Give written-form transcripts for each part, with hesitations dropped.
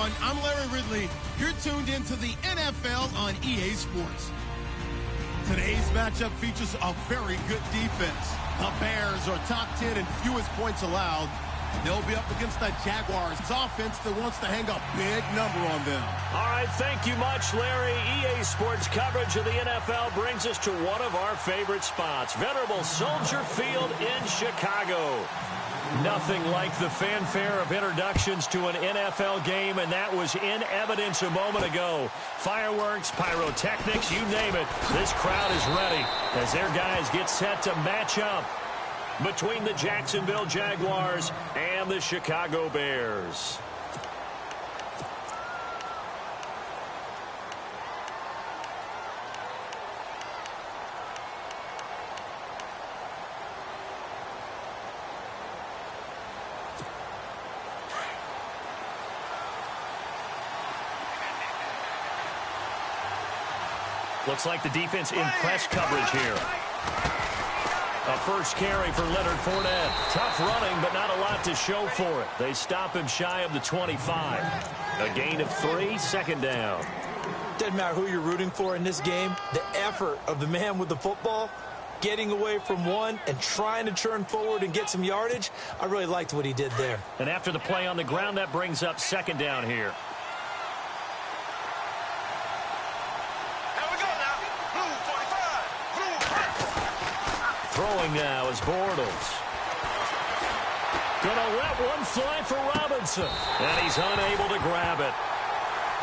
everyone. I'm Larry Ridley. You're tuned into the NFL on EA Sports. Today's matchup features a very good defense. The Bears are top 10 in fewest points allowed. They'll be up against the Jaguars' offense that wants to hang a big number on them. All right, thank you much, Larry. EA Sports coverage of the NFL brings us to one of our favorite spots, venerable Soldier Field in Chicago. Nothing like the fanfare of introductions to an NFL game, and that was in evidence a moment ago. Fireworks, pyrotechnics, you name it. This crowd is ready as their guys get set to match up between the Jacksonville Jaguars and the Chicago Bears. Looks like the defense in press coverage here. A first carry for Leonard Fournette. Tough running, but not a lot to show for it. They stop him shy of the 25. A gain of 3, second down. Doesn't matter who you're rooting for in this game. The effort of the man with the football, getting away from one and trying to turn forward and get some yardage, I really liked what he did there. And after the play on the ground, that brings up second down here. Throwing now is Bortles. Gonna let one fly for Robinson. And he's unable to grab it.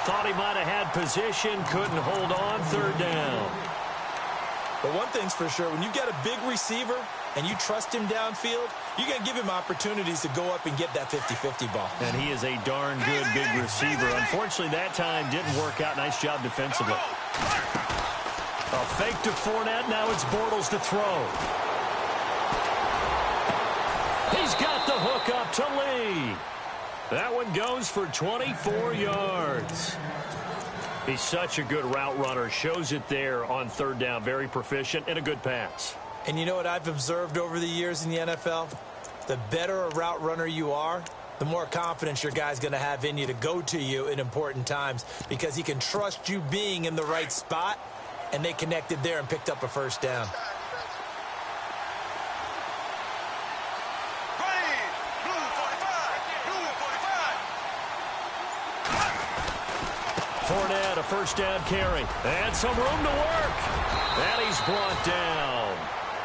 Thought he might have had position, couldn't hold on, third down. But one thing's for sure, when you've got a big receiver and you trust him downfield, you're going to give him opportunities to go up and get that 50-50 ball. And he is a darn good big receiver. Unfortunately, that time didn't work out. Nice job defensively. A fake to Fournette. Now it's Bortles to throw. He's got the hook up to Lee. That one goes for 24 yards. He's such a good route runner. Shows it there on third down. Very proficient and a good pass. And you know what I've observed over the years in the NFL? The better a route runner you are, the more confidence your guy's going to have in you to go to you in important times because he can trust you being in the right spot, and they connected there and picked up a first down. Fournette, a first down carry. And some room to work. And he's brought down.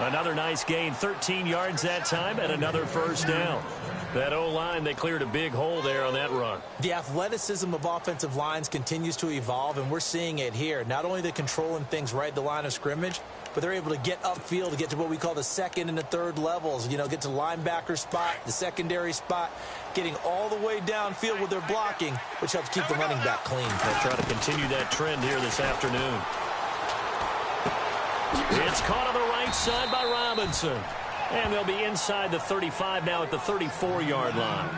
Another nice gain, 13 yards that time, and another first down. That O-line, they cleared a big hole there on that run. The athleticism of offensive lines continues to evolve, and we're seeing it here. Not only they're controlling things right at the line of scrimmage, but they're able to get upfield to get to what we call the second and the third levels. You know, get to linebacker spot, the secondary spot, getting all the way downfield with their blocking, which helps keep the running back clean. They'll try to continue that trend here this afternoon. It's caught on the right side by Robinson. And they'll be inside the 35 now at the 34-yard line.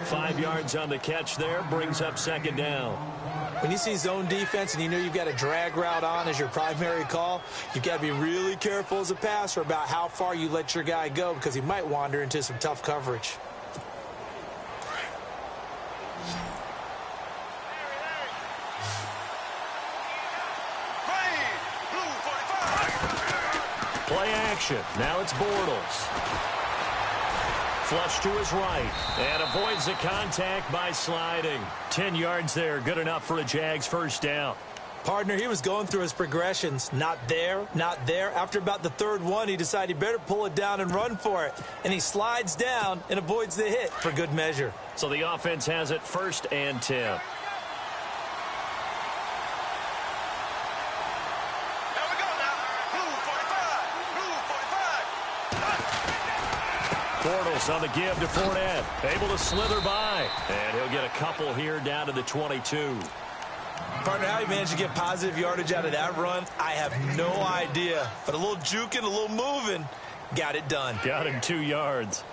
5 yards on the catch there, brings up second down. When you see zone defense and you know you've got a drag route on as your primary call, you've got to be really careful as a passer about how far you let your guy go because he might wander into some tough coverage. Play action. Now it's Bortles. Flush to his right. And avoids the contact by sliding. 10 yards there. Good enough for a Jags first down. Partner, he was going through his progressions. Not there, not there. After about the third one, he decided he better pull it down and run for it. And he slides down and avoids the hit for good measure. So the offense has it first and 10. Bortles on the give to Fournette. Able to slither by. And he'll get a couple here down to the 22. Partner, how he managed to get positive yardage out of that run, I have no idea. But a little juking, a little moving, got it done. Got him 2 yards.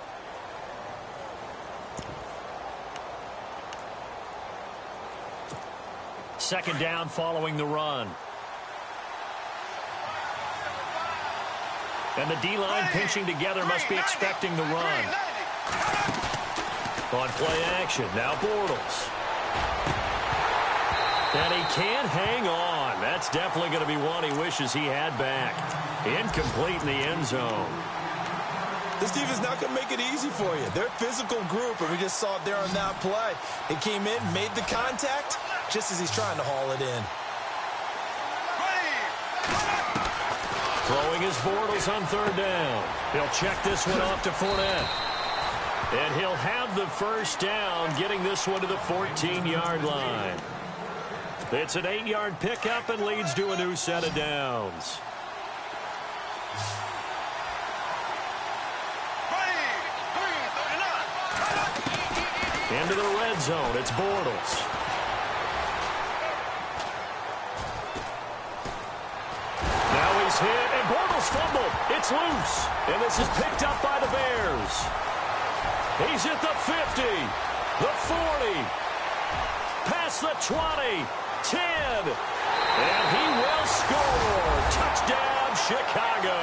Second down following the run. And the D-line pinching together must be expecting the run. On play action, now Bortles. And he can't hang on. That's definitely going to be one he wishes he had back. Incomplete in the end zone. This defense is not going to make it easy for you. They're a physical group, and we just saw it there on that play. He came in, made the contact, just as he's trying to haul it in. Throwing his Bortles on third down. He'll check this one off to Fournette. And he'll have the first down, getting this one to the 14-yard line. It's an 8-yard pickup and leads to a new set of downs. Into the red zone, it's Bortles. Now he's hit, and Bortles fumbled. It's loose, and this is picked up by the Bears. He's at the 50, the 40, past the 20, 10, and he will score. Touchdown, Chicago.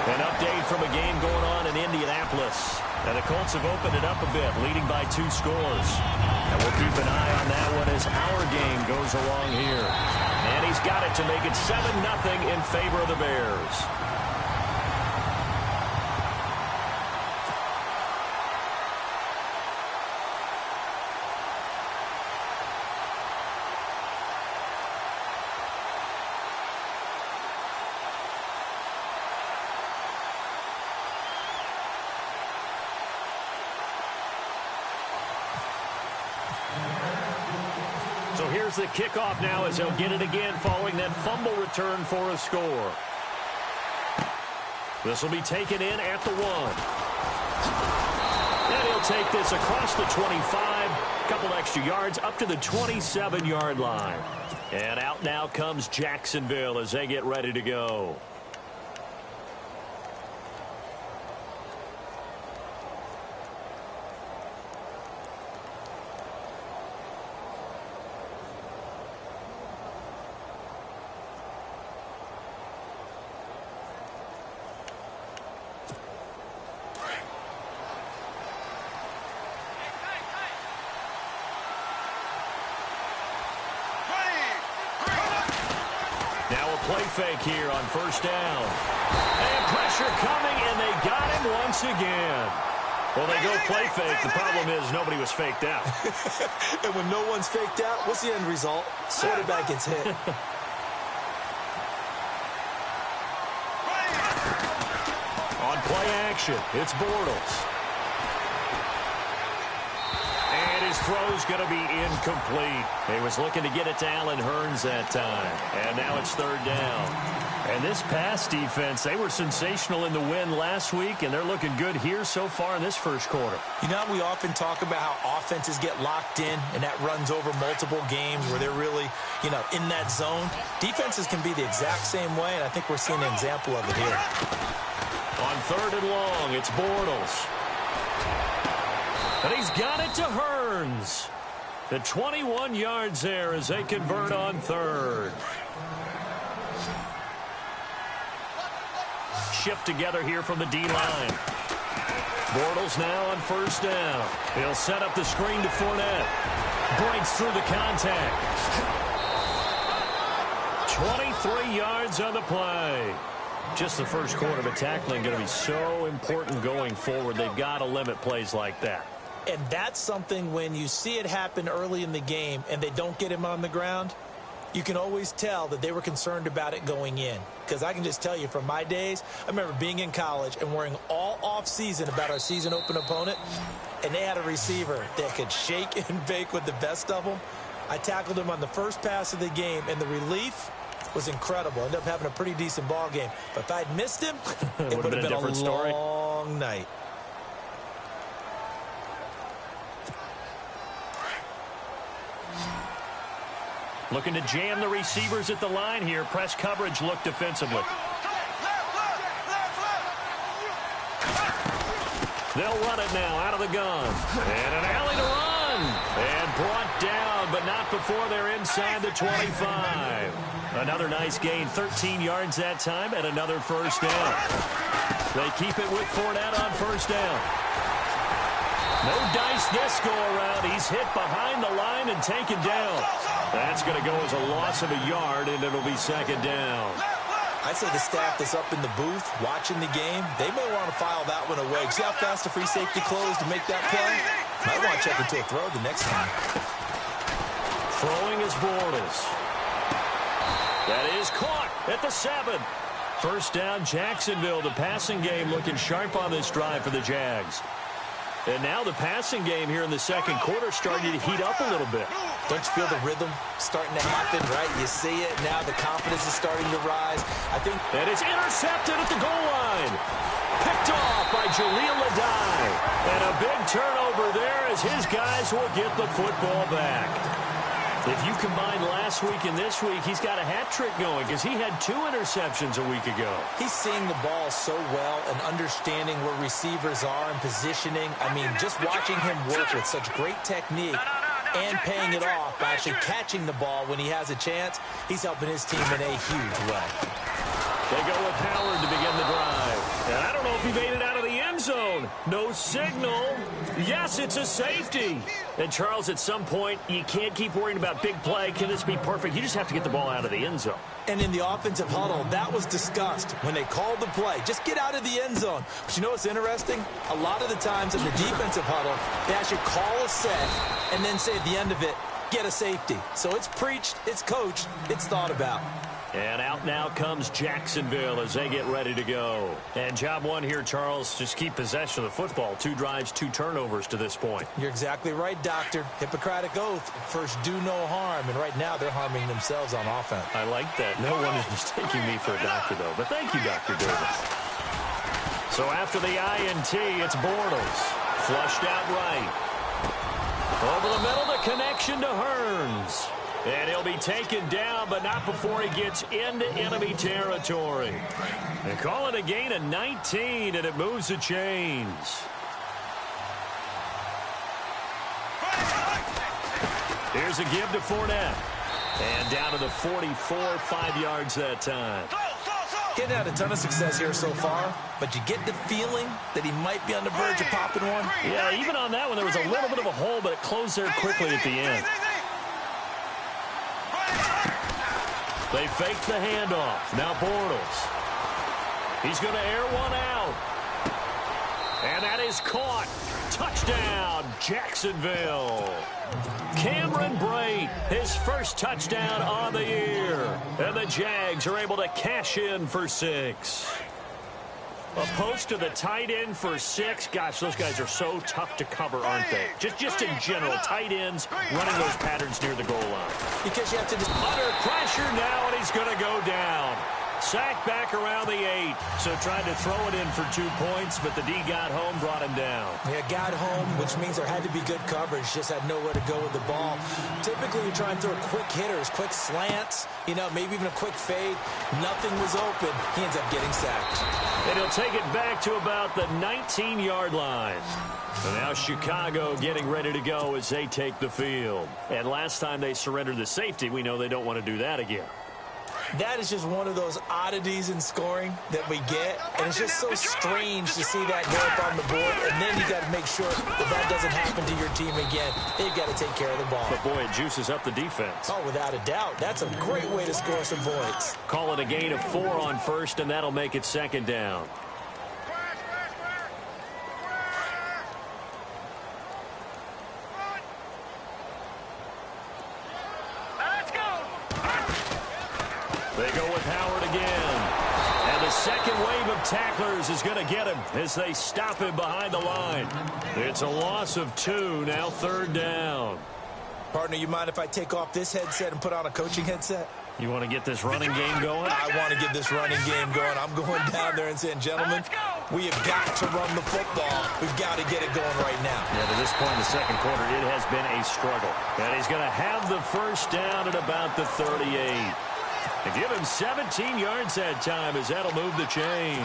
An update from a game going on in Indianapolis. And the Colts have opened it up a bit, leading by 2 scores. And we'll keep an eye on that one as our game goes along here. And he's got it to make it 7-0 in favor of the Bears. So here's the kickoff now as he'll get it again following that fumble return for a score. This will be taken in at the 1. And he'll take this across the 25, a couple extra yards up to the 27-yard line. And out now comes Jacksonville as they get ready to go. Play fake here on first down. And pressure coming, and they got him once again. Well, they go play fake. The problem is nobody was faked out. And when no one's faked out, what's the end result? Quarterback gets hit. On play action, it's Bortles. His throw's going to be incomplete. He was looking to get it to Allen Hurns that time. And now it's third down. And this pass defense, they were sensational in the win last week, and they're looking good here so far in this first quarter. You know, we often talk about how offenses get locked in, and that runs over multiple games where they're really, in that zone. Defenses can be the exact same way, and I think we're seeing an example of it here. On third and long, it's Bortles. But he's got it to Hurns. The 21 yards there as they convert on third. Shift together here from the D-line. Bortles now on first down. He'll set up the screen to Fournette. Breaks through the contact. 23 yards on the play. Just the first quarter, but tackling going to be so important going forward. They've got to limit plays like that. And that's something when you see it happen early in the game and they don't get him on the ground, you can always tell that they were concerned about it going in. Because I can just tell you from my days, I remember being in college and worrying all off-season about our season open opponent, and they had a receiver that could shake and bake with the best of them. I tackled him on the first pass of the game, and the relief was incredible. Ended up having a pretty decent ball game. But if I'd missed him, it would have been a different story. Long night. Looking to jam the receivers at the line here. Press coverage look defensively. They'll run it now out of the gun. And an alley to run. And brought down, but not before they're inside the 25. Another nice gain, 13 yards that time, and another first down. They keep it with Fournette on first down. No dice this go-around. He's hit behind the line and taken down. That's going to go as a loss of a yard, and it'll be second down. I'd say the staff that's up in the booth watching the game, they may want to file that one away. See how fast the free safety closed to make that play? Might want to check into a throw the next time. Throwing is Bortles. That is caught at the 7. First down, Jacksonville. The passing game looking sharp on this drive for the Jags. And now the passing game here in the second quarter starting to heat up a little bit. Don't you feel the rhythm starting to happen, right? You see it now. The confidence is starting to rise. I think. And it's intercepted at the goal line. Picked off by Jaleel Adai. And a big turnover there as his guys will get the football back. If you combine last week and this week, he's got a hat trick going because he had 2 interceptions a week ago. He's seeing the ball so well and understanding where receivers are and positioning. I mean, just watching him work with such great technique and paying it off by actually catching the ball when he has a chance, he's helping his team in a huge way. They go with Howard to begin the drive. And I don't know if he made it out of the end zone. No signal. Yes, it's a safety. And, Charles, at some point, you can't keep worrying about big play. Can this be perfect? You just have to get the ball out of the end zone. And in the offensive huddle, that was discussed when they called the play. Just get out of the end zone. But you know what's interesting? A lot of the times in the defensive huddle, they actually call a set and then say at the end of it, get a safety. So it's preached, it's coached, it's thought about. And out now comes Jacksonville as they get ready to go. And job one here, Charles, just keep possession of the football. 2 drives, 2 turnovers to this point. You're exactly right, Doctor. Hippocratic oath. First, do no harm. And right now, they're harming themselves on offense. I like that. No one is mistaking me for a doctor, though. But thank you, Dr. Davis. So after the INT, it's Bortles. Flushed out right. Over the middle, the connection to Hearns. And he'll be taken down, but not before he gets into enemy territory. They call it a gain of 19, and it moves the chains. Here's a give to Fournette. And down to the 44, 5 yards that time. Getting out a ton of success here so far, but you get the feeling that he might be on the verge of popping one. Yeah, even on that one, there was a little bit of a hole, but it closed there quickly at the end. They fake the handoff. Now Bortles. He's going to air one out. And that is caught. Touchdown, Jacksonville. Cameron Brate, his first touchdown on the year. And the Jags are able to cash in for 6. A post to the tight end for 6. Gosh, those guys are so tough to cover, aren't they? Just in general, tight ends running those patterns near the goal line. Because you have to... Under pressure now, and he's going to go down. Sacked back around the 8. So tried to throw it in for 2 points, but the D got home, brought him down. Yeah, got home, which means there had to be good coverage. Just had nowhere to go with the ball. Typically, you try and throw quick hitters, quick slants, you know, maybe even a quick fade. Nothing was open. He ends up getting sacked. And he'll take it back to about the 19-yard line. And now Chicago getting ready to go as they take the field. And last time they surrendered the safety, we know they don't want to do that again. That is just one of those oddities in scoring that we get. And it's just so strange to see that go up on the board. And then you got to make sure that that doesn't happen to your team again. They've got to take care of the ball. But, boy, it juices up the defense. Oh, without a doubt. That's a great way to score some points. Call it a gain of 4 on first, and that'll make it second down. They go with Howard again. And the second wave of tacklers is going to get him as they stop him behind the line. It's a loss of 2, now third down. Partner, you mind if I take off this headset and put on a coaching headset? You want to get this running game going? I want to get this running game going. I'm going down there and saying, gentlemen, we have got to run the football. We've got to get it going right now. Yeah, to this point in the second quarter, it has been a struggle. And he's going to have the first down at about the 38. And give him 17 yards that time as that'll move the chains.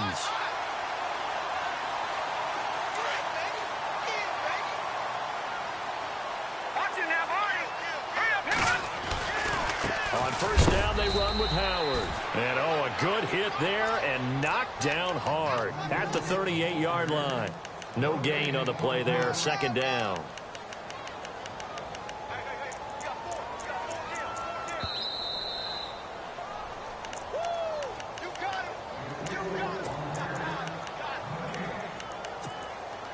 On first down, they run with Howard. And, oh, a good hit there and knocked down hard at the 38-yard line. No gain on the play there. Second down.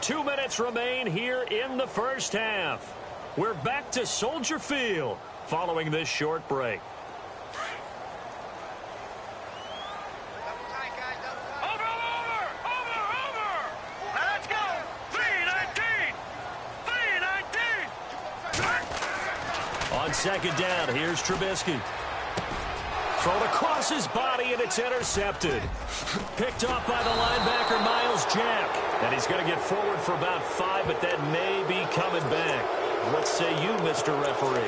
Two minutes remain here in the first half. We're back to Soldier Field following this short break. On second down, here's Trubisky. Thrown across his body, and it's intercepted. Picked off by the linebacker, Miles Jack. And he's going to get forward for about 5, but that may be coming back. What say you, Mr. Referee?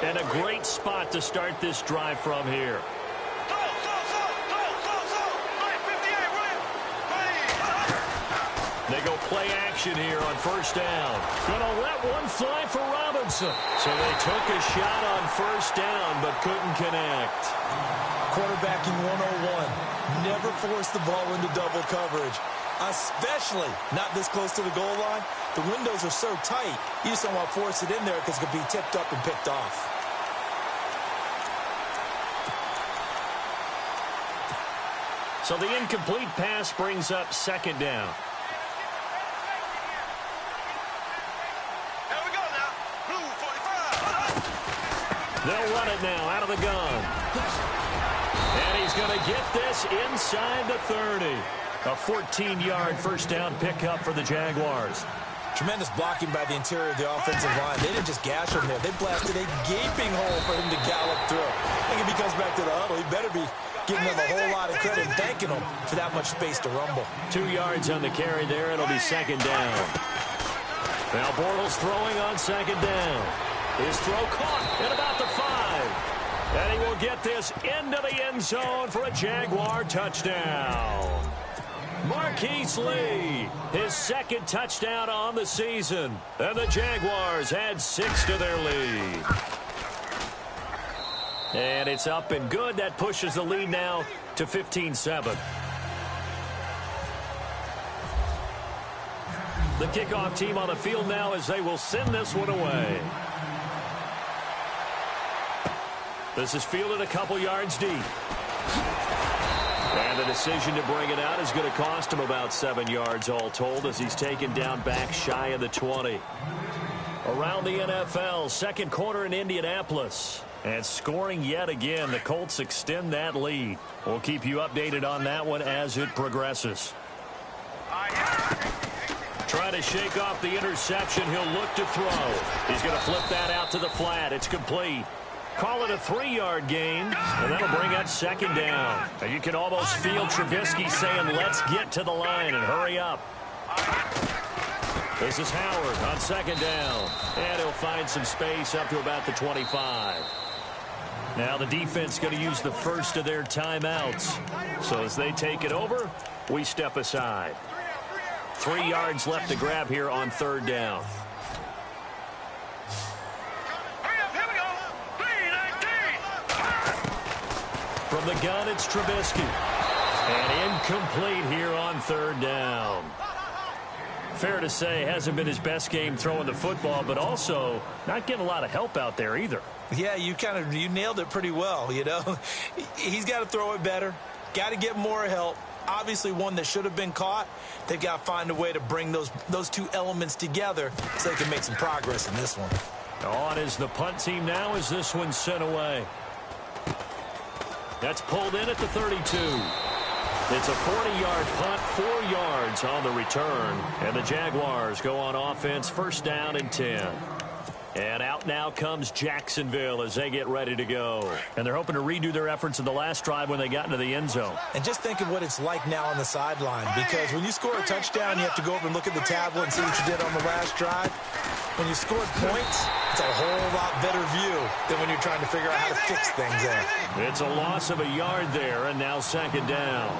And a great spot to start this drive from here. They go play action here on first down. Gonna let one fly for Robinson. So they took a shot on first down, but couldn't connect. Quarterbacking 101. Never force the ball into double coverage, especially not this close to the goal line. The windows are so tight, you just don't want to force it in there because it could be tipped up and picked off. So the incomplete pass brings up second down. They'll run it now out of the gun. And he's going to get this inside the 30. A 14-yard first down pickup for the Jaguars. Tremendous blocking by the interior of the offensive line. They didn't just gash him there. They blasted a gaping hole for him to gallop through. I think if he comes back to the huddle, he better be giving them a whole lot of credit and thanking them for that much space to rumble. 2 yards on the carry there. It'll be second down. Now Bortles throwing on second down. His throw caught at about the 5. And he will get this into the end zone for a Jaguar touchdown. Marquise Lee, his second touchdown on the season. And the Jaguars add 6 to their lead. And it's up and good. That pushes the lead now to 15-7. The kickoff team on the field now as they will send this one away. This is fielded a couple yards deep. And the decision to bring it out is going to cost him about 7 yards all told as he's taken down back shy of the 20. Around the NFL, second quarter in Indianapolis. And scoring yet again, the Colts extend that lead. We'll keep you updated on that one as it progresses. Trying to shake off the interception. He'll look to throw. He's going to flip that out to the flat. It's complete. Call it a 3-yard gain, and that'll bring up second down. And you can almost feel Trubisky saying, let's get to the line and hurry up. This is Howard on second down. And he'll find some space up to about the 25. Now the defense going to use the first of their timeouts. So as they take it over, we step aside. 3 yards left to grab here on third down. From the gun, it's Trubisky. And incomplete here on third down. Fair to say, hasn't been his best game throwing the football, but also not getting a lot of help out there either. Yeah, you nailed it pretty well, you know. He's got to throw it better. Got to get more help. Obviously one that should have been caught. They've got to find a way to bring those two elements together so they can make some progress in this one. On is the punt team now as this one's sent away. That's pulled in at the 32. It's a 40-yard punt, 4 yards on the return. And the Jaguars go on offense, first down and 10. And out now comes Jacksonville as they get ready to go. And they're hoping to redo their efforts in the last drive when they got into the end zone. And just think of what it's like now on the sideline. Because when you score a touchdown, you have to go over and look at the tablet and see what you did on the last drive. When you scored points, it's a whole lot better view than when you're trying to figure out how to fix things there. It's a loss of a yard there, and now second down.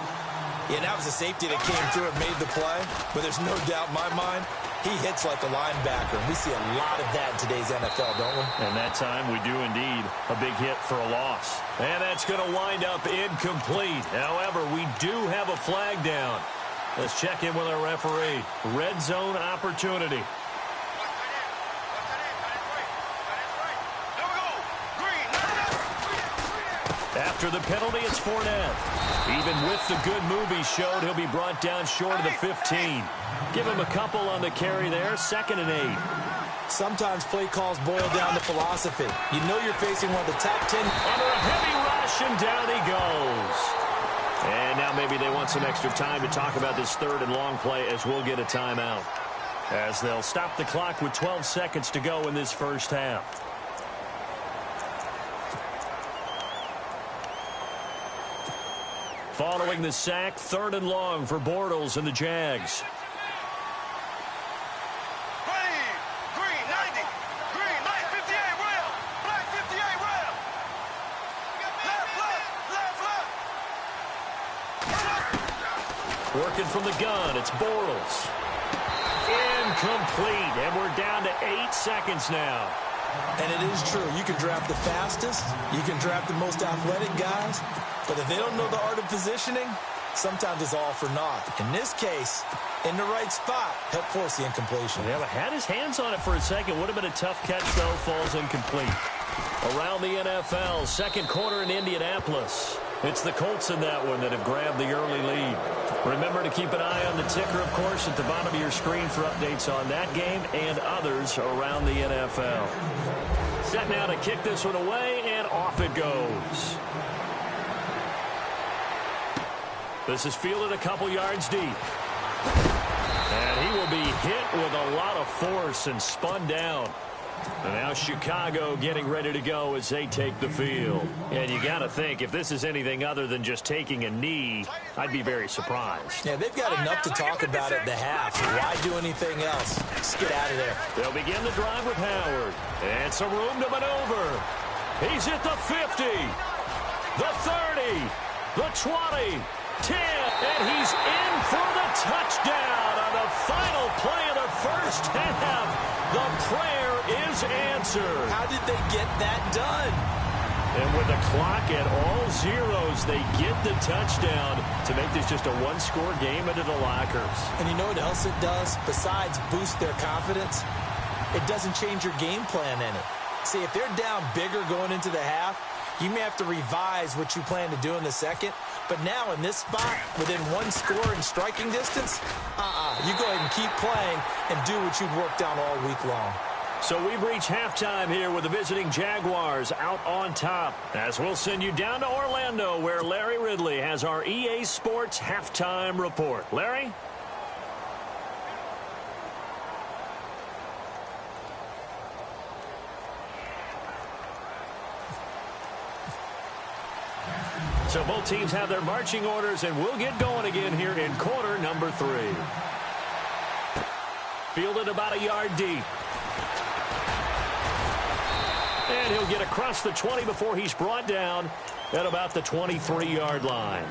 Yeah, that was a safety that came through and made the play. But there's no doubt in my mind, He hits like a linebacker, and we see a lot of that in today's NFL, don't we? And that time we do indeed. A big hit for a loss. And that's going to wind up incomplete. However, we do have a flag down. Let's check in with our referee. Red zone opportunity. After the penalty, it's Fournette. Even with the good move he showed, he'll be brought down short of the 15. Give him a couple on the carry there, 2nd and 8. Sometimes play calls boil down to philosophy. You know you're facing one of the top 10. Under a heavy rush, and down he goes. And now maybe they want some extra time to talk about this 3rd and long play as we'll get a timeout. As they'll stop the clock with 12 seconds to go in this first half. Following the sack, 3rd and long for Bortles and the Jags. Green, 90. Green, light 58, rail. Black 58, rail. Left. Working from the gun, it's Bortles. Incomplete, and we're down to 8 seconds now. And it is true. You can draft the fastest. You can draft the most athletic guys. But if they don't know the art of positioning, sometimes it's all for naught. In this case, in the right spot, helped force the incompletion. Yeah, but had his hands on it for a second. Would have been a tough catch, though. Falls incomplete. Around the NFL, 2nd quarter in Indianapolis. It's the Colts in that one that have grabbed the early lead. Remember to keep an eye on the ticker, of course, at the bottom of your screen for updates on that game and others around the NFL. Set now to kick this one away, and off it goes. This is fielded a couple yards deep. And he will be hit with a lot of force and spun down. And now Chicago getting ready to go as they take the field. And you got to think, if this is anything other than just taking a knee, I'd be very surprised. Yeah, they've got enough to talk about at the half. Why do anything else? Just get out of there. They'll begin the drive with Howard. And some room to maneuver. He's at the 50, the 30, the 20, 10, and he's in for the touchdown on the final play of the first half. The prayer is answered. How did they get that done? And with the clock at all zeros, they get the touchdown to make this just a one-score game into the lockers. And you know what else it does? Besides boost their confidence, it doesn't change your game plan any. See, if they're down bigger going into the half, you may have to revise what you plan to do in the second. But now in this spot, within one score in striking distance, you go ahead and keep playing and do what you've worked on all week long. So we've reached halftime here with the visiting Jaguars out on top. As we'll send you down to Orlando, where Larry Ridley has our EA Sports halftime report. Larry? So both teams have their marching orders, and we'll get going again here in quarter number 3. Fielded about a yard deep. And he'll get across the 20 before he's brought down at about the 23-yard line.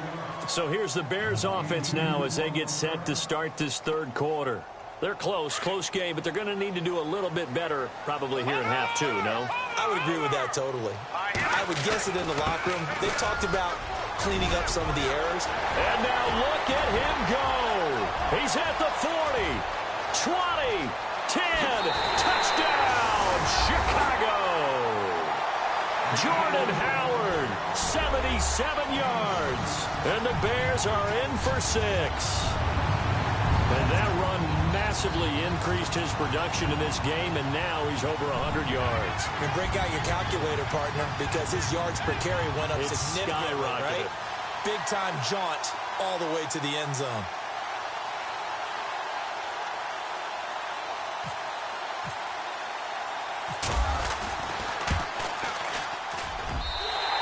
So here's the Bears offense now as they get set to start this 3rd quarter. They're close game, but they're going to need to do a little bit better probably here in half 2, no? I would agree with that totally. I would guess it in the locker room. They talked about cleaning up some of the errors. And now look at him go. He's at the 40, 20, 10, touchdown, Chicago. Jordan Howard, 77 yards. And the Bears are in for 6. And that run massively increased his production in this game, and now he's over 100 yards. And break out your calculator, partner, because his yards per carry went up significantly, skyrocketed. right? Big-time jaunt all the way to the end zone.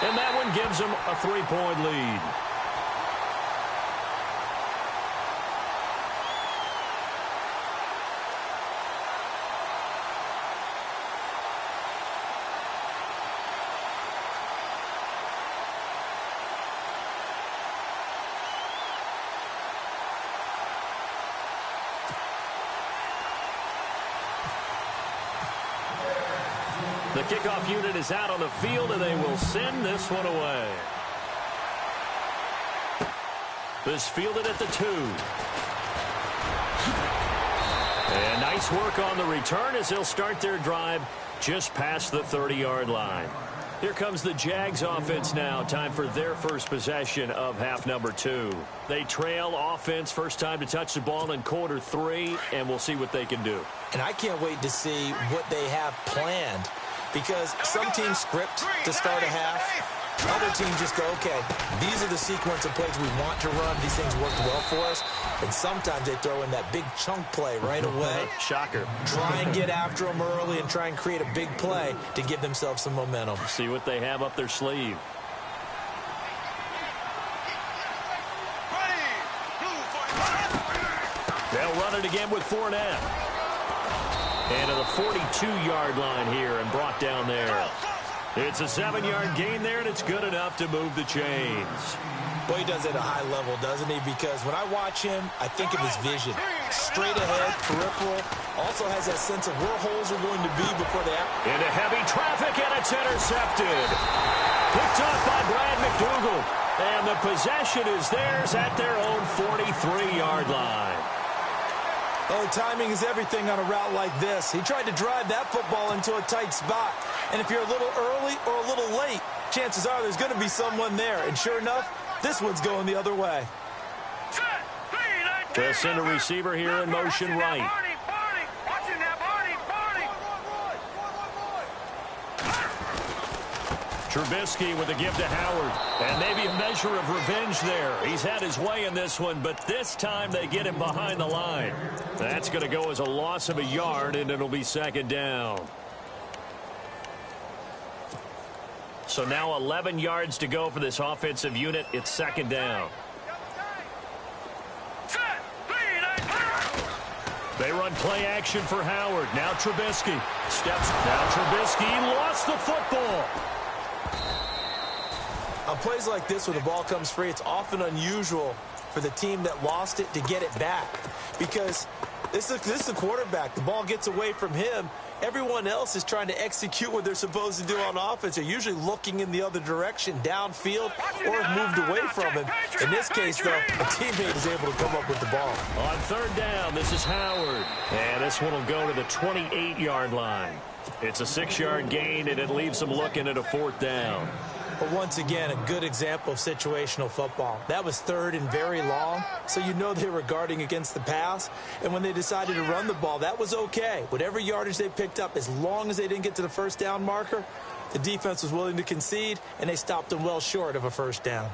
And that one gives him a 3-point lead. The kickoff unit is out on the field, and they will send this one away. This fielded at the 2. And nice work on the return as they'll start their drive just past the 30-yard line. Here comes the Jags offense now. Time for their first possession of half number 2. They trail offense, first time to touch the ball in quarter 3, and we'll see what they can do. And I can't wait to see what they have planned, because some teams script to start a half. Other teams just go, okay, these are the sequence of plays we want to run. These things worked well for us. And sometimes they throw in that big chunk play right away. Shocker. Try and get after them early and try and create a big play to give themselves some momentum. See what they have up their sleeve. They'll run it again with Fournette. And to the 42-yard line here and brought down there. It's a 7-yard gain there, and it's good enough to move the chains. Boy, he does it at a high level, doesn't he? Because when I watch him, I think of his vision. Straight ahead, peripheral. Also has that sense of where holes are going to be before they happen. Into heavy traffic, and it's intercepted. Picked up by Brad McDougal. And the possession is theirs at their own 43-yard line. Oh, timing is everything on a route like this. He tried to drive that football into a tight spot. And if you're a little early or a little late, chances are there's going to be someone there. And sure enough, this one's going the other way. They'll send a receiver here in motion right. Trubisky with a give to Howard. And maybe a measure of revenge there. He's had his way in this one, but this time they get him behind the line. That's going to go as a loss of a yard, and it'll be second down. So now 11 yards to go for this offensive unit. It's second down. They run play action for Howard. Now Trubisky. Steps. Now Trubisky lost the football. On plays like this where the ball comes free, it's often unusual for the team that lost it to get it back. Because this is the quarterback. The ball gets away from him. Everyone else is trying to execute what they're supposed to do on offense. They're usually looking in the other direction, downfield, or have moved away from him. In this case, though, a teammate is able to come up with the ball. On third down, this is Howard. And this one will go to the 28-yard line. It's a 6-yard gain, and it leaves them looking at a fourth down. But once again, a good example of situational football. That was third and very long, so you know they were guarding against the pass. And when they decided to run the ball, that was okay. Whatever yardage they picked up, as long as they didn't get to the first down marker, the defense was willing to concede, and they stopped them well short of a first down.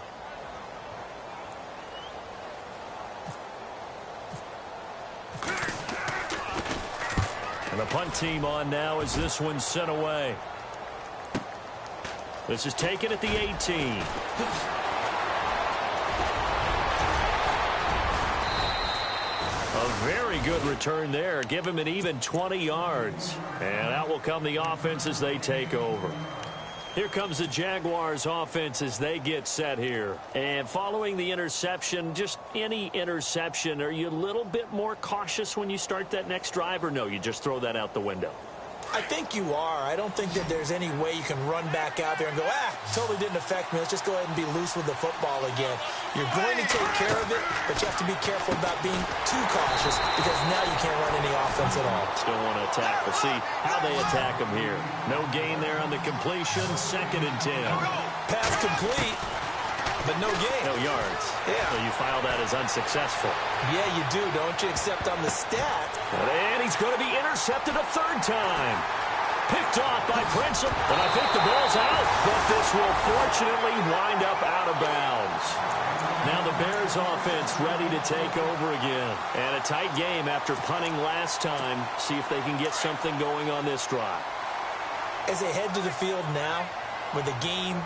And the punt team on now as this one's sent away. This is taken at the 18. A very good return there. Give him an even 20 yards. And out will come the offense as they take over. Here comes the Jaguars offense as they get set here. And following the interception, just any interception, are you a little bit more cautious when you start that next drive, or no, you just throw that out the window? I think you are. I don't think that there's any way you can run back out there and go, totally didn't affect me. Let's just go ahead and be loose with the football again. You're going to take care of it, but you have to be careful about being too cautious because now you can't run any offense at all. Still want to attack. We'll see how they attack them here. No gain there on the completion. 2nd and 10. Pass complete, but no gain. No yards. Yeah. So you file that as unsuccessful. Yeah, you do, don't you? Except on the stat. And he's going to be intercepted a third time. Picked off by Prince. And I think the ball's out. But this will fortunately wind up out of bounds. Now the Bears offense ready to take over again. And a tight game after punting last time. See if they can get something going on this drive. As they head to the field now, with the game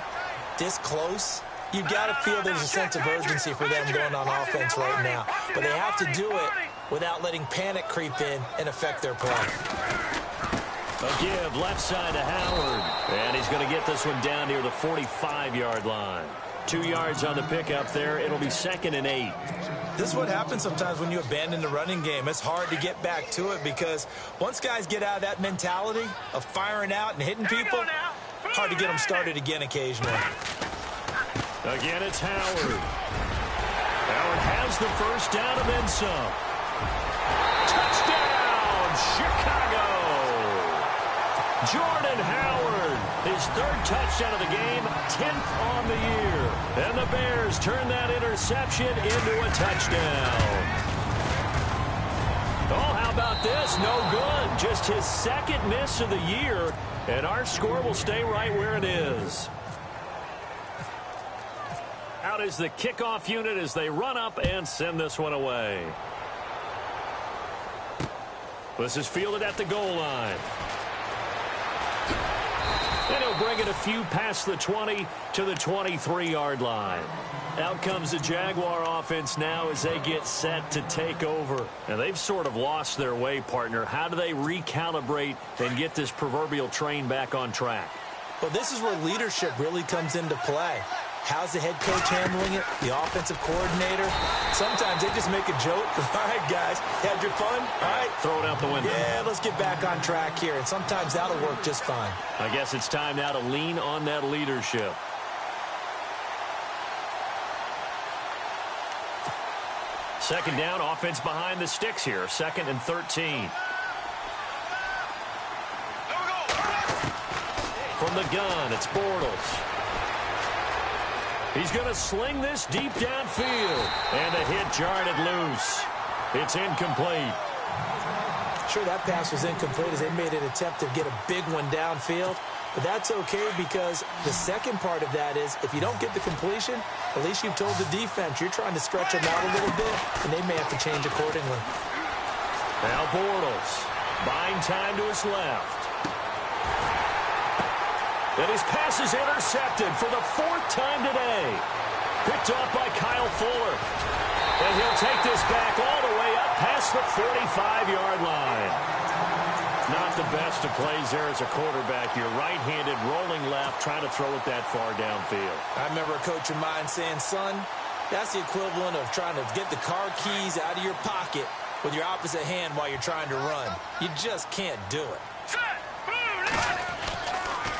this close, you've got to feel there's a sense of urgency for them going on offense right now. But they have to do it without letting panic creep in and affect their play. A give left side to Howard. And he's going to get this one down near the 45-yard line. 2 yards on the pickup there. It'll be 2nd and 8. This is what happens sometimes when you abandon the running game. It's hard to get back to it because once guys get out of that mentality of firing out and hitting people, hard to get them started again occasionally. Again, it's Howard. Howard has the first down and then some. Touchdown, Chicago! Jordan Howard, his 3rd touchdown of the game, 10th on the year. And the Bears turn that interception into a touchdown. Oh, how about this? No good. Just his 2nd miss of the year, and our score will stay right where it is. Out is the kickoff unit as they run up and send this one away. This is fielded at the goal line. And he'll bring it a few past the 20 to the 23-yard line. Out comes the Jaguar offense now as they get set to take over. And they've sort of lost their way, partner. How do they recalibrate and get this proverbial train back on track? Well, this is where leadership really comes into play. How's the head coach handling it? The offensive coordinator? Sometimes they just make a joke. All right, guys, had your fun? All right. Throw it out the window. Yeah, let's get back on track here. And sometimes that'll work just fine. I guess it's time now to lean on that leadership. Second down, offense behind the sticks here. 2nd and 13. From the gun, it's Bortles. He's going to sling this deep downfield. And the hit jarred it loose. It's incomplete. Sure, that pass was incomplete as they made an attempt to get a big one downfield. But that's okay because the second part of that is if you don't get the completion, at least you've told the defense you're trying to stretch them out a little bit, and they may have to change accordingly. Now Bortles, buying time to his left. And his pass is intercepted for the 4th time today. Picked off by Kyle Fuller. And he'll take this back all the way up past the 45-yard line. Not the best of plays there as a quarterback. You're right-handed, rolling left, trying to throw it that far downfield. I remember a coach of mine saying, son, that's the equivalent of trying to get the car keys out of your pocket with your opposite hand while you're trying to run. You just can't do it.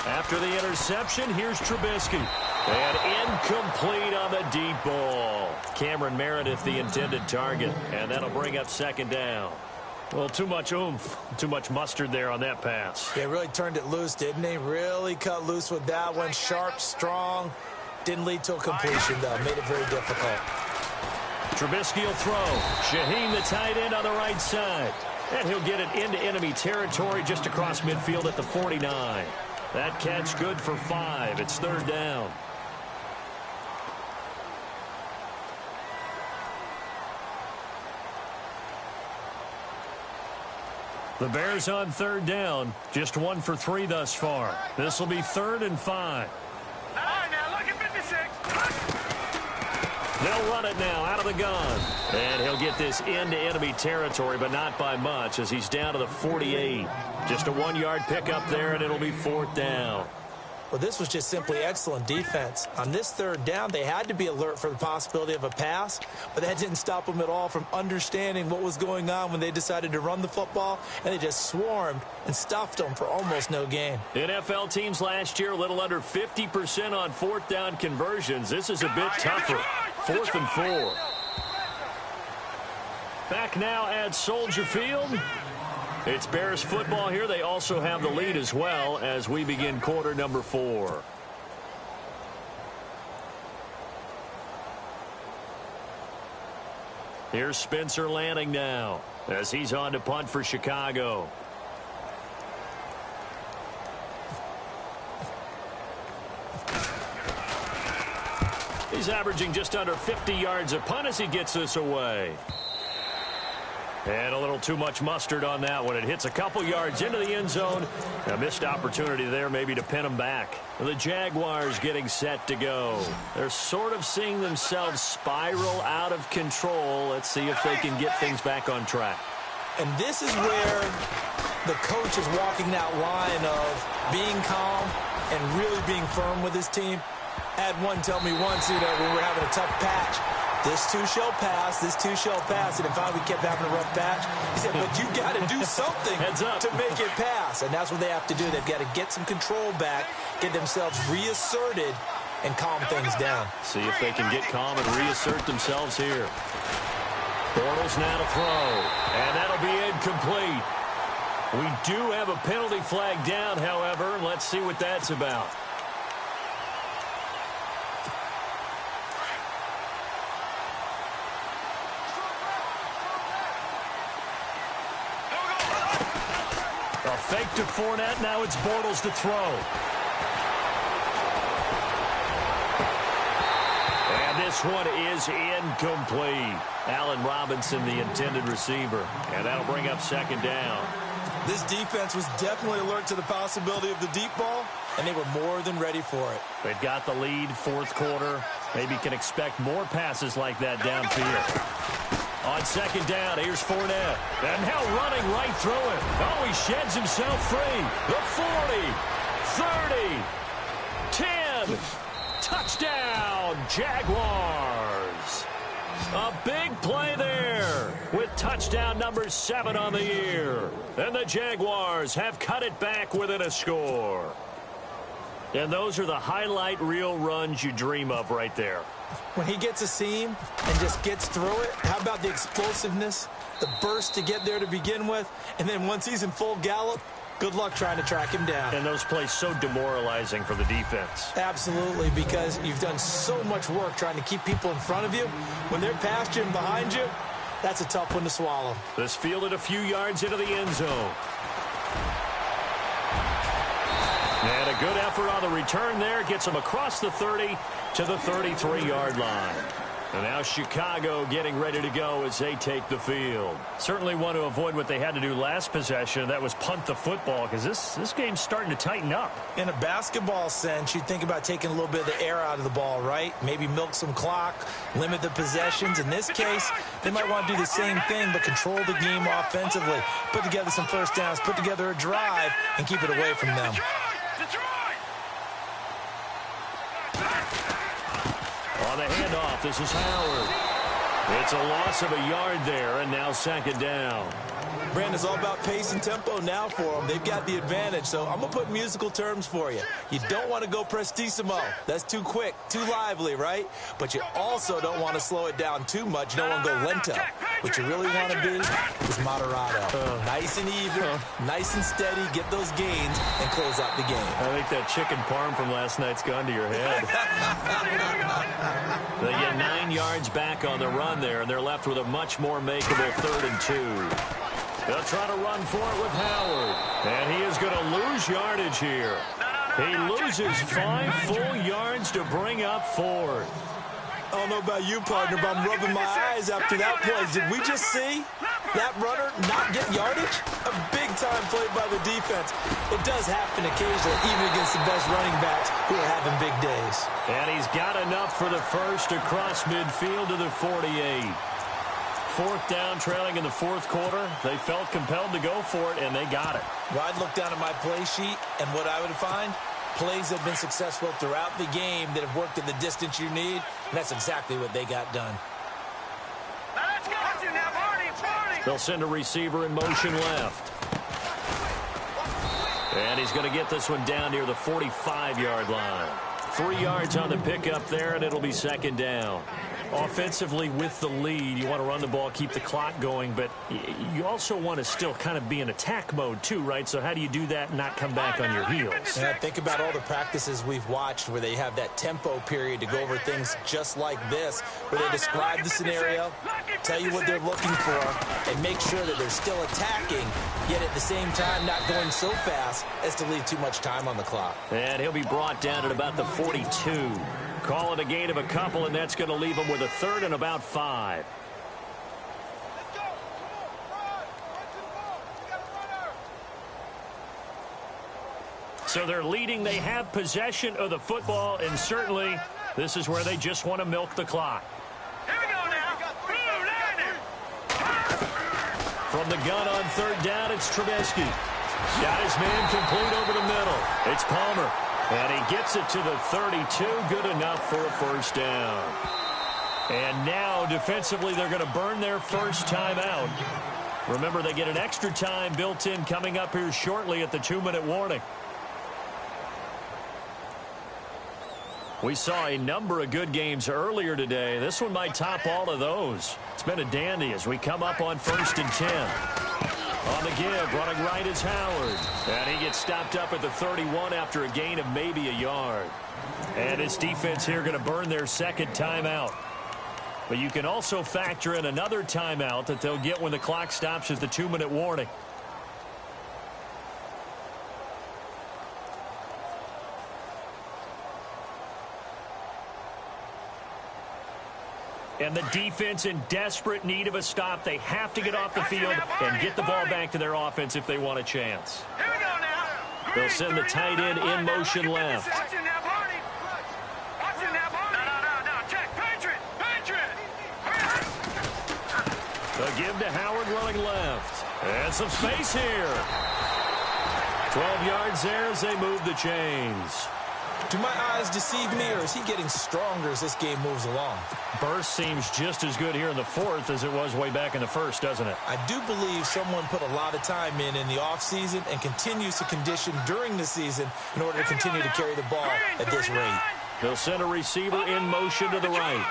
After the interception, here's Trubisky. And incomplete on the deep ball. Cameron Meredith, the intended target. And that'll bring up 2nd down. Well, too much oomph, too much mustard there on that pass. Yeah, really turned it loose, didn't he? Really cut loose with that one. Sharp, strong. Didn't lead to a completion, though. Made it very difficult. Trubisky will throw. Shaheen, the tight end, on the right side. And he'll get it into enemy territory just across midfield at the 49. That catch good for 5. It's 3rd down. The Bears on 3rd down. Just 1 for 3 thus far. This will be 3rd and 5. All right, now look at 56. They'll run it now out of the gun. And he'll get this into enemy territory, but not by much as he's down to the 48. Just a 1-yard pickup there, and it'll be 4th down. Well, this was just simply excellent defense. On this 3rd down, they had to be alert for the possibility of a pass, but that didn't stop them at all from understanding what was going on when they decided to run the football, and they just swarmed and stuffed them for almost no gain. NFL teams last year a little under 50% on 4th down conversions. This is a bit tougher. 4th and 4. Back now at Soldier Field. It's Bears football here. They also have the lead as well as we begin quarter number 4. Here's Spencer Lanning now as he's on to punt for Chicago. He's averaging just under 50 yards a punt as he gets this away. And a little too much mustard on that one. It hits a couple yards into the end zone. A missed opportunity there maybe to pin them back. The Jaguars getting set to go. They're sort of seeing themselves spiral out of control. Let's see if they can get things back on track. And this is where the coach is walking that line of being calm and really being firm with his team. I had one tell me once, when we were having a tough patch, this too shall pass, this too shall pass. And if we kept having a rough patch, he said, but you got to do something to make it pass. And that's what they have to do. They've got to get some control back, get themselves reasserted, and calm things down. See if they can get calm and reassert themselves here. Bortles now to throw, and that'll be incomplete. We do have a penalty flag down, however. Let's see what that's about. A fake to Fournette. Now it's Bortles to throw. And this one is incomplete. Allen Robinson, the intended receiver. And that'll bring up second down. This defense was definitely alert to the possibility of the deep ball, and they were more than ready for it. They've got the lead, fourth quarter. Maybe can expect more passes like that downfield. On second down, here's Fournette. And now running right through it. Oh, he sheds himself free. The 40, 30, 10. Touchdown, Jaguars. A big play there with touchdown number 7 on the year. And the Jaguars have cut it back within a score. And those are the highlight reel runs you dream of right there. When he gets a seam and just gets through it, how about the explosiveness, the burst to get there to begin with, and then once he's in full gallop, good luck trying to track him down. And those plays so demoralizing for the defense. Absolutely, because you've done so much work trying to keep people in front of you. When they're past you and behind you, that's a tough one to swallow. This fielded a few yards into the end zone. And a good effort on the return there. Gets him across the 30 to the 33-yard line. And now Chicago getting ready to go as they take the field. Certainly want to avoid what they had to do last possession. That was punt the football, because this game's starting to tighten up. In a basketball sense, you think about taking a little bit of the air out of the ball, right? Maybe milk some clock, limit the possessions. In this case, they might want to do the same thing, but control the game offensively. Put together some first downs, put together a drive, and keep it away from them. On the handoff, this is Howard. It's a loss of a yard there, and now second down. Brandon, it's all about pace and tempo now for them. They've got the advantage, so I'm going to put musical terms for you. You don't want to go prestissimo. That's too quick, too lively, right? But you also don't want to slow it down too much. You don't want to go lento. What you really want to be is moderato. Nice and even, nice and steady, get those gains, and close out the game. I think that chicken parm from last night's gone to your head. They get 9 yards back on the run there, and they're left with a much more makeable 3rd and 2. They'll try to run for it with Howard. And he is going to lose yardage here. He loses 5 full yards to bring up 4th. I don't know about you, partner, but I'm rubbing my eyes after that play. Did we just see that runner not get yardage? A big-time play by the defense. It does happen occasionally, even against the best running backs who are having big days. And he's got enough for the first across midfield to the 48. 4th down, trailing in the 4th quarter. They felt compelled to go for it, and they got it. Well, I'd look down at my play sheet, and what I would find, plays have been successful throughout the game that have worked at the distance you need, and that's exactly what they got done. Let's go. Now, Barney. They'll send a receiver in motion left. And he's going to get this one down near the 45-yard line. 3 yards on the pickup there, and it'll be second down. Offensively, with the lead, you want to run the ball, keep the clock going, but you also want to still kind of be in attack mode too, right? So how do you do that and not come back on your heels? Yeah, think about all the practices we've watched where they have that tempo period to go over things just like this, where they describe the scenario, tell you what they're looking for, and make sure that they're still attacking, yet at the same time not going so fast as to leave too much time on the clock. And he'll be brought down at about the 42. Call it a gain of a couple, and that's going to leave him with a 3rd and about 5. So they're leading. They have possession of the football, and certainly this is where they just want to milk the clock. Here we go now. From the gun on 3rd down, it's Trubisky. Got his man complete over the middle. It's Palmer. And he gets it to the 32. Good enough for a first down. And now, defensively, they're going to burn their first timeout. Remember, they get an extra time built in coming up here shortly at the 2-minute warning. We saw a number of good games earlier today. This one might top all of those. It's been a dandy as we come up on 1st and 10. On the give, running right is Howard. And he gets stopped up at the 31 after a gain of maybe a yard. And his defense here going to burn their second timeout. But you can also factor in another timeout that they'll get when the clock stops at the 2-minute warning. And the defense in desperate need of a stop. They have to get off the field and get the ball back to their offense if they want a chance. They'll send the tight end in motion left. They'll give to Howard running left. And some space here. 12 yards there as they move the chains. Do my eyes deceive me, or is he getting stronger as this game moves along? Burst seems just as good here in the fourth as it was way back in the first, doesn't it? I do believe someone put a lot of time in the offseason and continues to condition during the season in order to continue to carry the ball at this rate. They'll send a receiver in motion to the right.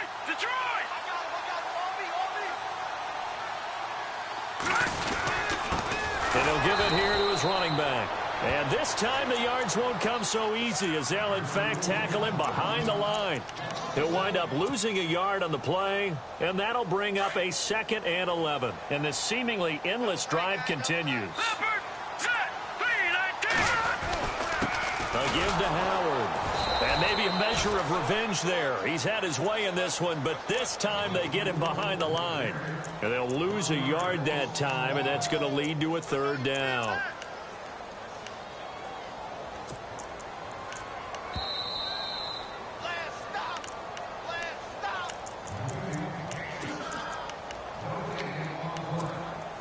And he'll give it here to his running back. And this time the yards won't come so easy as they'll, in fact, tackle him behind the line. He'll wind up losing a yard on the play, and that'll bring up a 2nd and 11. And this seemingly endless drive continues. A give to Howard. And maybe a measure of revenge there. He's had his way in this one, but this time they get him behind the line. And they'll lose a yard that time, and that's going to lead to a 3rd down.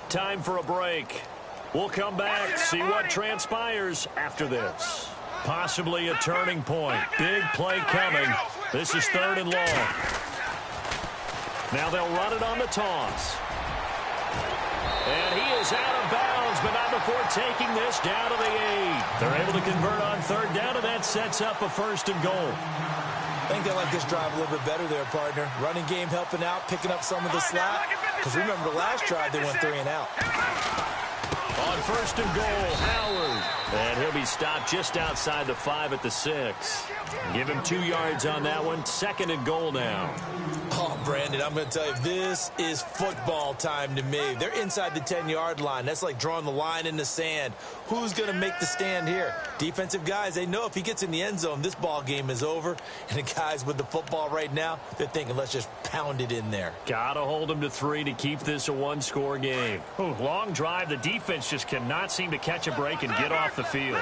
Time for a break. We'll come back, see what transpires after this. Possibly a turning point. Big play coming. This is 3rd and long. Now they'll run it on the toss. And he is out of bounds, but not before taking this down to the 8. They're able to convert on 3rd down, and that sets up a 1st and goal. I think they like this drive a little bit better there, partner. Running game helping out, picking up some of the slack. Because remember the last drive, they went 3 and out. On 1st and goal, Howard. And he'll be stopped just outside the 5 at the 6. Give him 2 yards on that one. 2nd and goal now. Oh, Brandon, I'm going to tell you, this is football time to me. They're inside the 10-yard line. That's like drawing the line in the sand. Who's going to make the stand here? Defensive guys, they know if he gets in the end zone, this ball game is over. And the guys with the football right now, they're thinking, let's just pound it in there. Got to hold them to 3 to keep this a 1-score game. Ooh, long drive. The defense just cannot seem to catch a break and get off the field.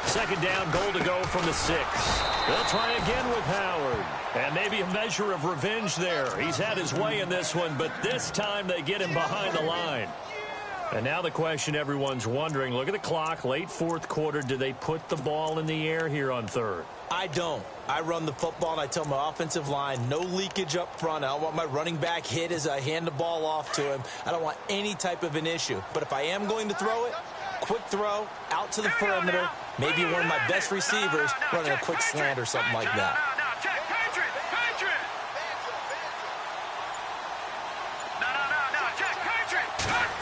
Second down, goal to go from the 6. They'll try again with Howard. And maybe a measure of revenge there. He's had his way in this one, but this time they get him behind the line. And now the question everyone's wondering, look at the clock, late 4th quarter. Do they put the ball in the air here on 3rd? I don't. I run the football, and I tell my offensive line, no leakage up front. I don't want my running back hit as I hand the ball off to him. I don't want any type of an issue. But if I am going to throw it, quick throw, out to the perimeter, maybe one of my best receivers running a quick slant or something like that.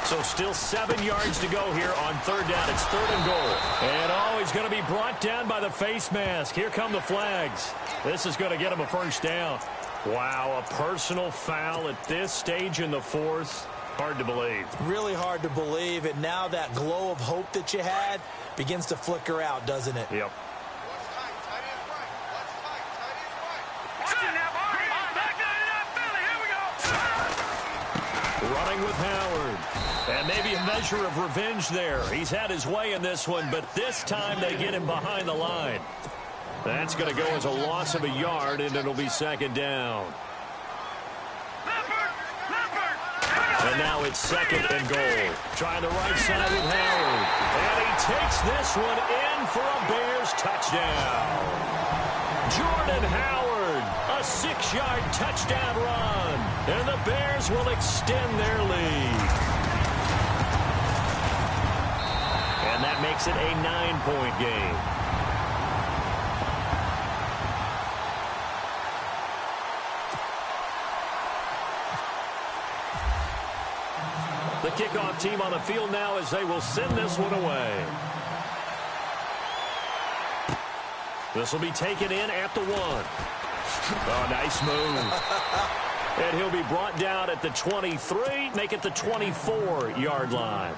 So still 7 yards to go here on 3rd down. It's 3rd and goal. And he's going to be brought down by the face mask. Here come the flags. This is going to get him a 1st down. Wow, a personal foul at this stage in the 4th. Hard to believe. Really hard to believe. And now that glow of hope that you had begins to flicker out, doesn't it? Yep. Running with Howard. And maybe a measure of revenge there. He's had his way in this one, but this time they get him behind the line. That's going to go as a loss of a yard, and it'll be 2nd down. And now it's 2nd and goal. Trying the right side with Howard. And he takes this one in for a Bears touchdown. Jordan Howard, a 6-yard touchdown run. And the Bears will extend their lead. And that makes it a 9-point game. The kickoff team on the field now as they will send this one away. This will be taken in at the 1. Oh, nice move. And he'll be brought down at the 23, make it the 24-yard line.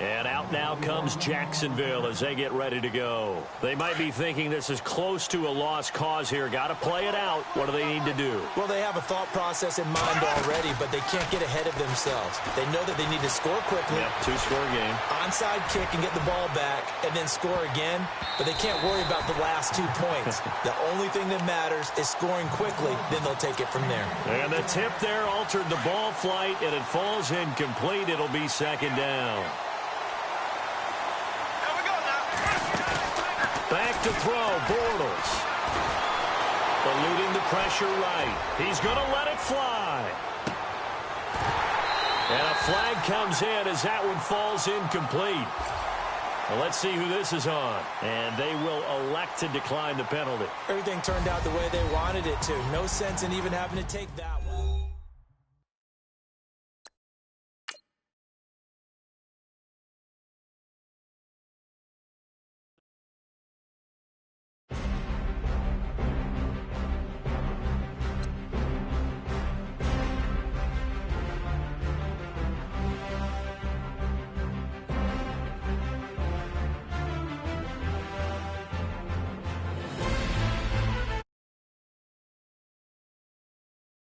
And out now comes Jacksonville as they get ready to go. They might be thinking this is close to a lost cause here. Got to play it out. What do they need to do? Well, they have a thought process in mind already, but they can't get ahead of themselves. They know that they need to score quickly. Yep, 2-score game. Onside kick and get the ball back and then score again, but they can't worry about the last 2 points. The only thing that matters is scoring quickly, then they'll take it from there. And the tip there altered the ball flight, and it falls incomplete. It'll be 2nd down. Back to throw, Bortles. Eluding the pressure right. He's going to let it fly. And a flag comes in as that one falls incomplete. Well, let's see who this is on. And they will elect to decline the penalty. Everything turned out the way they wanted it to. No sense in even having to take that one.